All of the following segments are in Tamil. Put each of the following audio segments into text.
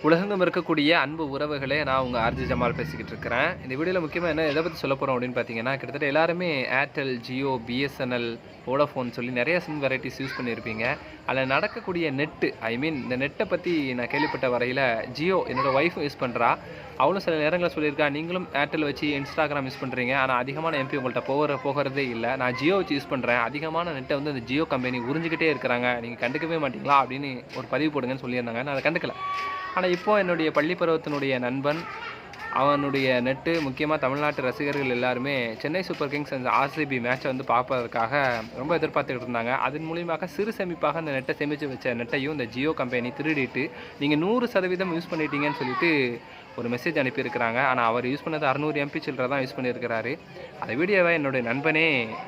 உலகெங்கும் இருக்கக்கூடிய அன்பு உறவுகளே, நான் உங்கள் ஆர்ஜி ஜமால் பேசிக்கிட்டு இருக்கிறேன். இந்த வீடியோவில் முக்கியமாக என்ன எதை பற்றி சொல்ல போகிறோம் அப்படின்னு பார்த்தீங்கன்னா, கிட்டத்தட்ட எல்லாருமே ஏர்டெல், ஜியோ, பிஎஸ்என்எல், வோடாஃபோன் சொல்லி நிறைய சிம் வெரைட்டிஸ் யூஸ் பண்ணியிருப்பீங்க. அதில் நடக்கக்கூடிய நெட்டு, இந்த நெட்டை பற்றி நான் கேள்விப்பட்ட வரையில் ஜியோ என்னோடய ஒய்ஃபும் யூஸ் பண்ணுறா. அவளும் சில நேரங்களில் சொல்லியிருக்கா, நீங்களும் ஏர்டெல் வச்சு இன்ஸ்டாகிராம் யூஸ் பண்ணுறீங்க, ஆனால் அதிகமான எம்பி உங்கள்கிட்ட போகிறதே இல்லை. நான் ஜியோ வச்சு யூஸ் பண்ணுறேன், அதிகமான நெட்டை வந்து அந்த ஜியோ கம்பெனி உறிஞ்சிக்கிட்டே இருக்கிறாங்க, நீங்கள் கண்டுக்கவே மாட்டீங்களா அப்படின்னு ஒரு பதிவு போடுங்கன்னு சொல்லியிருந்தாங்க. நான் அதை கண்டுக்கல. ஆனால் இப்போது என்னுடைய பள்ளி பருவத்தினுடைய நண்பன், அவனுடைய நெட்டு முக்கியமாக தமிழ்நாட்டு ரசிகர்கள் எல்லாருமே சென்னை சூப்பர் கிங்ஸ் அந்த ஆர்சிபி மேட்சை வந்து பார்ப்பதற்காக ரொம்ப எதிர்பார்த்துக்கிட்டு இருந்தாங்க. அதன் மூலியமாக சிறு சேமிப்பாக அந்த நெட்டை சேமித்து வச்ச நெட்டையும் இந்த ஜியோ கம்பெனி திருடிட்டு நீங்கள் 100% யூஸ் பண்ணிட்டீங்கன்னு சொல்லிட்டு ஒரு மெசேஜ் அனுப்பியிருக்கிறாங்க. ஆனால் அவர் யூஸ் பண்ணது 600 MP சில்லரை தான் யூஸ் பண்ணியிருக்கிறாரு. அந்த வீடியோவை என்னுடைய நண்பனே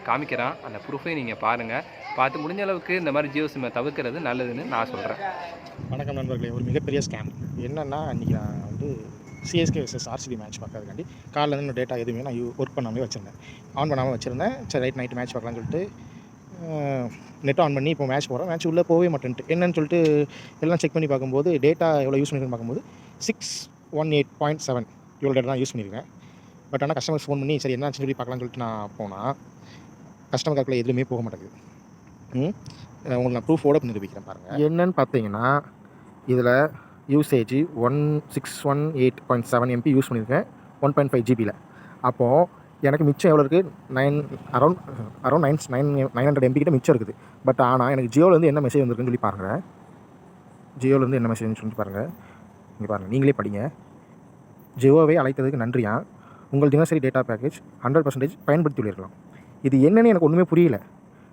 காமிக்கிறான். அந்த ப்ரூஃபையும் நீங்கள் பாருங்கள். பார்த்து முடிஞ்ச அளவுக்கு இந்த மாதிரி ஜியோ சிம்மை தவிர்க்கிறது நல்லதுன்னு நான் சொல்கிறேன். வணக்கம் நண்பர்களே. ஒரு மிகப்பெரிய ஸ்கேம் என்னென்னா, அன்றைக்கி நான் வந்து சிஎஸ்கே vs ஆர்சிபி மேட்ச் பார்க்கறதுக்காண்டி காலையில் வந்து டேட்டா எதுவுமே நான் ஒர்க் பண்ணாமே வச்சுருந்தேன், ஆன் பண்ணாமல் வச்சுருந்தேன். சரி, நைட்டு மேட்ச் பார்க்கலான்னு சொல்லிட்டு நெட் ஆன் பண்ணி இப்போ மேட்ச் போகிறோம். மேட்ச் உள்ளே போகவே மாட்டேன்ட்டு என்னன்னு சொல்லிட்டு எல்லாம் செக் பண்ணி பார்க்கும்போது டேட்டா எவ்வளோ யூஸ் பண்ணியிருக்குன்னு பார்க்கும்போது 618.7 இவ்வளோ டேட்டா தான் யூஸ் பண்ணியிருக்கேன். பட் ஆனால் கஸ்டமர் ஃபோன் பண்ணி சரி என்ன சொல்லி பார்க்கலான்னு சொல்லிட்டு நான் போனால் கஸ்டமர் கேர்க்குள்ளே எதுவுமே போக மாட்டேங்குது. உங்களுக்கு நான் ப்ரூஃபோட நிரூபிக்கிறேன் பாருங்கள். என்னன்னு பார்த்தீங்கன்னா, இதில் யூசேஜ் 1618.7 MP யூஸ் பண்ணியிருக்கேன் 1.5 GB. அப்போது எனக்கு மிச்சம் எவ்வளோ இருக்குது? அரௌண்ட் 900 MB கிட்ட மிச்சம் இருக்குது. பட் ஆனால் எனக்கு ஜியோலேருந்து என்ன மெசேஜ் வந்துருக்குன்னு சொல்லி பாருங்கள். ஜியோலேருந்து என்ன மெசேஜ்னு சொல்லி பாருங்கள். இங்கே பாருங்கள், நீங்களே படிங்க. ஜியோவை அழைத்ததுக்கு நன்றியா, உங்கள் தினசரி டேட்டா பேக்கேஜ் 100% பயன்படுத்தி உள்ளீர்களாம். இது என்னன்னு எனக்கு ஒன்றுமே புரியல.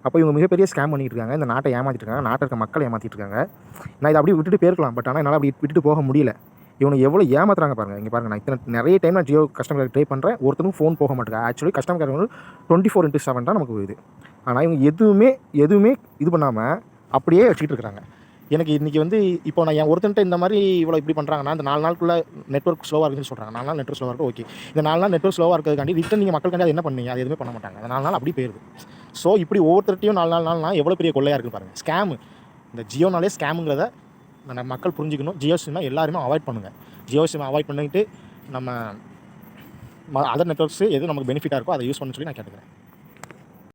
அப்போ இவங்க மிகப்பெரிய ஸ்கேம் பண்ணிகிட்டு இருக்காங்க, இந்த நாட்டை ஏமாற்றிட்டு இருக்காங்க, நாட்டில் இருக்க மக்களை ஏமாற்றிட்டு இருக்காங்க. நான் இதை அப்படியே விட்டுட்டு போயிருக்கலாம், பட் ஆனால் என்னால் அப்படி விட்டுட்டு போக முடியல. இவனை எவ்வளோ ஏமாத்துறாங்க பாருங்கள். இங்கே பாருங்கள், நான் நிறைய டைம் நான் ஜியோ கஸ்டமர் கேர் ட்ரை பண்ணுறேன், ஒருத்தரும் ஃபோன் போக மாட்டேங்க. ஆக்சுவலி கஸ்டமர் கேர் வந்து 24/7 தான் நமக்கு இது. ஆனால் இவங்க எதுவுமே இது பண்ணாமல் அப்படியே வச்சுக்கிட்டு இருக்கிறாங்க. எனக்கு இன்றைக்கி வந்து இப்போ நான் என் ஒருத்தன்ட்ட இந்த மாதிரி இப்படி பண்ணுறாங்கன்னா, இந்த 4 நாளுக்குள்ளே நெட்வொர்க் ஸ்லோவாக இருக்குன்னு சொல்கிறாங்க. 4 நாள் நெட்வொர்க் ஸ்லோவாக இருக்குது, ஓகே. இந்த 4 நாள் நெட்வொர்க் ஸ்லோவாக இருக்கிறதுக்காண்டி ரிட்டன் நீங்கள் மக்களுக்காண்டி அது என்ன பண்ணீங்க? அது எதுவுமே பண்ண மாட்டாங்க. அந்த 4 நாள் அப்படி போயிருது. ஸோ இப்படி ஒவ்வொருத்தர்ட்டையும் 4 நாள்னா எவ்வளோ பெரிய கொள்ளையாக இருக்குது பாருங்கள். ஸ்கேமு, இந்த ஜியோனாலே ஸ்கேமுங்கிறத நம்ம மக்கள் புரிஞ்சுக்கணும். ஜியோ சிம்மை எல்லாருமே அவாய்ட் பண்ணுங்கள். ஜியோ சிம்மை அவாய்ட் பண்ணிக்கிட்டு நம்ம அதர் நெட்வொர்க்ஸ் எது நமக்கு பெனிஃபிட்டாக இருக்கோ அதை யூஸ் பண்ண சொல்லி நான் கேட்டுக்கிறேன்.